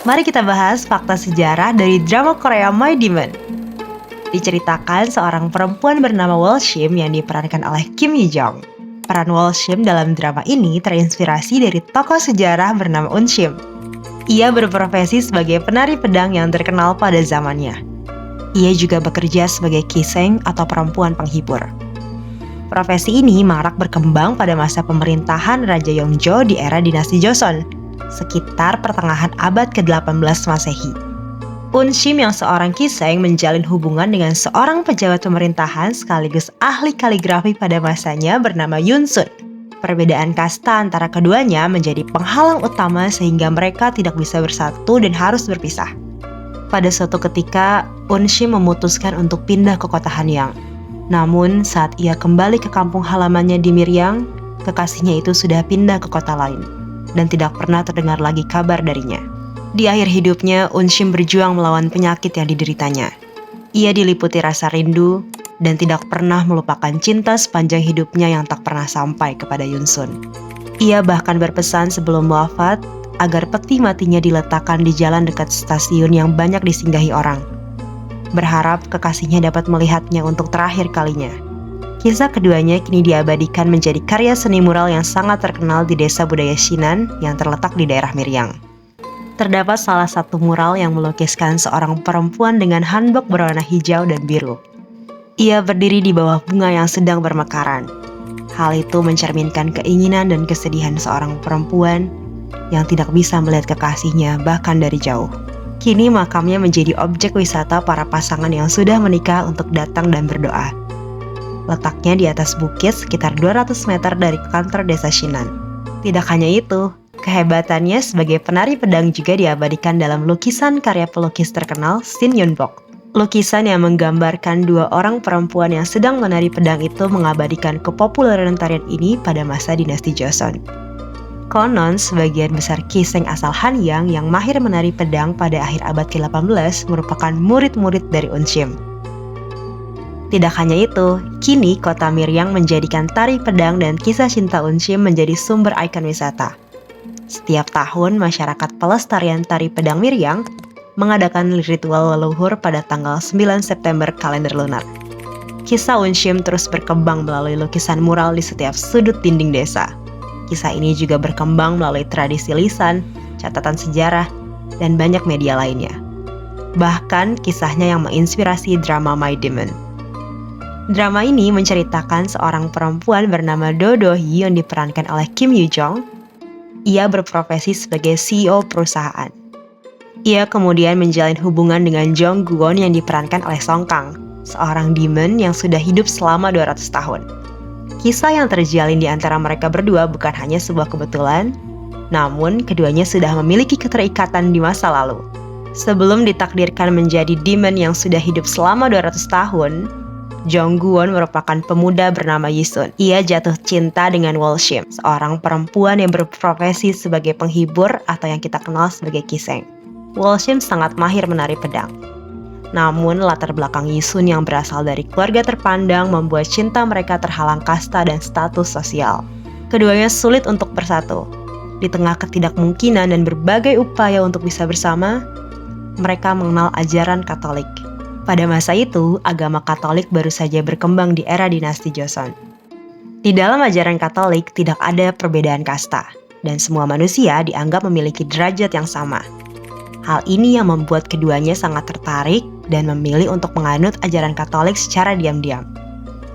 Mari kita bahas fakta sejarah dari drama Korea My Demon. Diceritakan seorang perempuan bernama Walshim yang diperankan oleh Kim Hee Jong. Peran Walshim dalam drama ini terinspirasi dari tokoh sejarah bernama Eun Shim. Ia berprofesi sebagai penari pedang yang terkenal pada zamannya. Ia juga bekerja sebagai kiseng atau perempuan penghibur. Profesi ini marak berkembang pada masa pemerintahan Raja Yeongjo di era dinasti Joseon, sekitar pertengahan abad ke-18 Masehi. Eun Shim yang seorang kiseng menjalin hubungan dengan seorang pejabat pemerintahan sekaligus ahli kaligrafi pada masanya bernama Yoon Sun. Perbedaan kasta antara keduanya menjadi penghalang utama sehingga mereka tidak bisa bersatu dan harus berpisah. Pada suatu ketika, Eun Shim memutuskan untuk pindah ke kota Hanyang. Namun, saat ia kembali ke kampung halamannya di Miryang, kekasihnya itu sudah pindah ke kota lain dan tidak pernah terdengar lagi kabar darinya. Di akhir hidupnya, Eun Shim berjuang melawan penyakit yang dideritanya. Ia diliputi rasa rindu dan tidak pernah melupakan cinta sepanjang hidupnya yang tak pernah sampai kepada Yoon Sun. Ia bahkan berpesan sebelum wafat agar peti matinya diletakkan di jalan dekat stasiun yang banyak disinggahi orang. Berharap kekasihnya dapat melihatnya untuk terakhir kalinya. Kisah keduanya kini diabadikan menjadi karya seni mural yang sangat terkenal di desa budaya Shinan yang terletak di daerah Miryang. Terdapat salah satu mural yang melukiskan seorang perempuan dengan hanbok berwarna hijau dan biru. Ia berdiri di bawah bunga yang sedang bermekaran. Hal itu mencerminkan keinginan dan kesedihan seorang perempuan yang tidak bisa melihat kekasihnya bahkan dari jauh. Kini makamnya menjadi objek wisata para pasangan yang sudah menikah untuk datang dan berdoa. Letaknya di atas bukit sekitar 200 meter dari kantor desa Shinan. Tidak hanya itu, kehebatannya sebagai penari pedang juga diabadikan dalam lukisan karya pelukis terkenal Shin Yun-bok. Lukisan yang menggambarkan dua orang perempuan yang sedang menari pedang itu mengabadikan kepopuleran tarian ini pada masa dinasti Joseon. Konon, sebagian besar kiseng asal Hanyang yang mahir menari pedang pada akhir abad ke-18 merupakan murid-murid dari Eun Shim. Tidak hanya itu, kini kota Miryang menjadikan tari pedang dan kisah cinta Eun Shim menjadi sumber ikon wisata. Setiap tahun, masyarakat pelestarian tari pedang Miryang mengadakan ritual leluhur pada tanggal 9 September kalender lunar. Kisah Eun Shim terus berkembang melalui lukisan mural di setiap sudut dinding desa. Kisah ini juga berkembang melalui tradisi lisan, catatan sejarah, dan banyak media lainnya. Bahkan kisahnya yang menginspirasi drama My Demon. Drama ini menceritakan seorang perempuan bernama Do Do-hee yang diperankan oleh Kim Hee Jong. Ia berprofesi sebagai CEO perusahaan. Ia kemudian menjalin hubungan dengan Jong Gu-won yang diperankan oleh Song Kang, seorang demon yang sudah hidup selama 200 tahun. Kisah yang terjalin di antara mereka berdua bukan hanya sebuah kebetulan, namun keduanya sudah memiliki keterikatan di masa lalu. Sebelum ditakdirkan menjadi demon yang sudah hidup selama 200 tahun, Jong Gu-won merupakan pemuda bernama Yisun. Ia jatuh cinta dengan Walshim, seorang perempuan yang berprofesi sebagai penghibur atau yang kita kenal sebagai kiseng. Walshim sangat mahir menari pedang. Namun latar belakang Yisun yang berasal dari keluarga terpandang membuat cinta mereka terhalang kasta dan status sosial. Keduanya sulit untuk bersatu. Di tengah ketidakmungkinan dan berbagai upaya untuk bisa bersama, mereka mengenal ajaran Katolik. Pada masa itu, agama Katolik baru saja berkembang di era dinasti Joseon. Di dalam ajaran Katolik tidak ada perbedaan kasta, dan semua manusia dianggap memiliki derajat yang sama. Hal ini yang membuat keduanya sangat tertarik dan memilih untuk menganut ajaran Katolik secara diam-diam.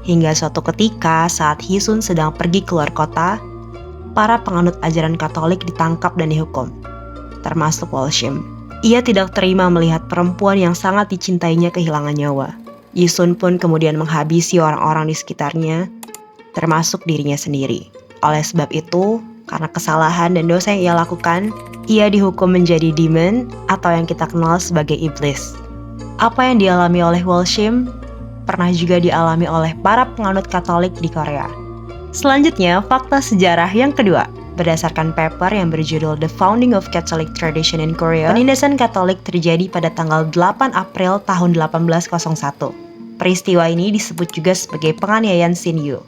Hingga suatu ketika saat Yisun sedang pergi keluar kota, para penganut ajaran Katolik ditangkap dan dihukum, termasuk Walshim. Ia tidak terima melihat perempuan yang sangat dicintainya kehilangan nyawa. Yisun pun kemudian menghabisi orang-orang di sekitarnya, termasuk dirinya sendiri. Oleh sebab itu, karena kesalahan dan dosa yang ia lakukan, ia dihukum menjadi demon atau yang kita kenal sebagai iblis. Apa yang dialami oleh Walshim pernah juga dialami oleh para penganut Katolik di Korea. Selanjutnya, fakta sejarah yang kedua. Berdasarkan paper yang berjudul The Founding of Catholic Tradition in Korea, penindasan Katolik terjadi pada tanggal 8 April tahun 1801. Peristiwa ini disebut juga sebagai penganiayaan Shinyu.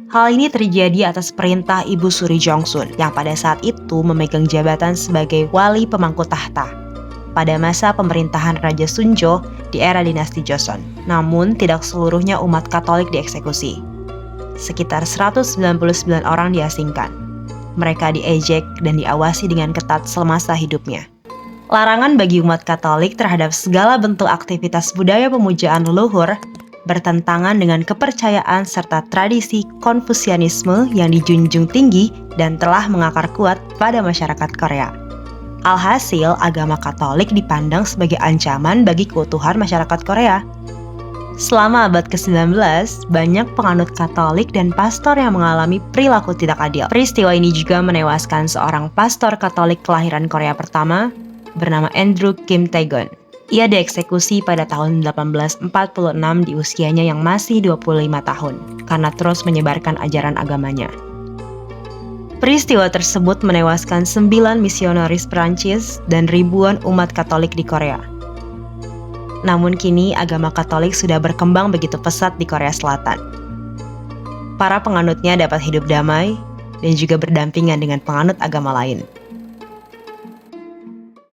Hal ini terjadi atas perintah Ibu Suri Jongsun yang pada saat itu memegang jabatan sebagai wali pemangku tahta. pada masa pemerintahan Raja Sunjo di era dinasti Joseon. Namun, tidak seluruhnya umat Katolik dieksekusi. Sekitar 199 orang diasingkan. Mereka diejek dan diawasi dengan ketat semasa hidupnya. Larangan bagi umat Katolik terhadap segala bentuk aktivitas budaya pemujaan leluhur bertentangan dengan kepercayaan serta tradisi Konfusianisme yang dijunjung tinggi dan telah mengakar kuat pada masyarakat Korea. Alhasil, agama Katolik dipandang sebagai ancaman bagi keutuhan masyarakat Korea. Selama abad ke-19, banyak penganut Katolik dan pastor yang mengalami perilaku tidak adil. Peristiwa ini juga menewaskan seorang pastor Katolik kelahiran Korea pertama bernama Andrew Kim Tae-gun. Ia dieksekusi pada tahun 1846 di usianya yang masih 25 tahun karena terus menyebarkan ajaran agamanya. Peristiwa tersebut menewaskan 9 misionaris Perancis dan ribuan umat Katolik di Korea. Namun kini agama Katolik sudah berkembang begitu pesat di Korea Selatan. Para penganutnya dapat hidup damai dan juga berdampingan dengan penganut agama lain.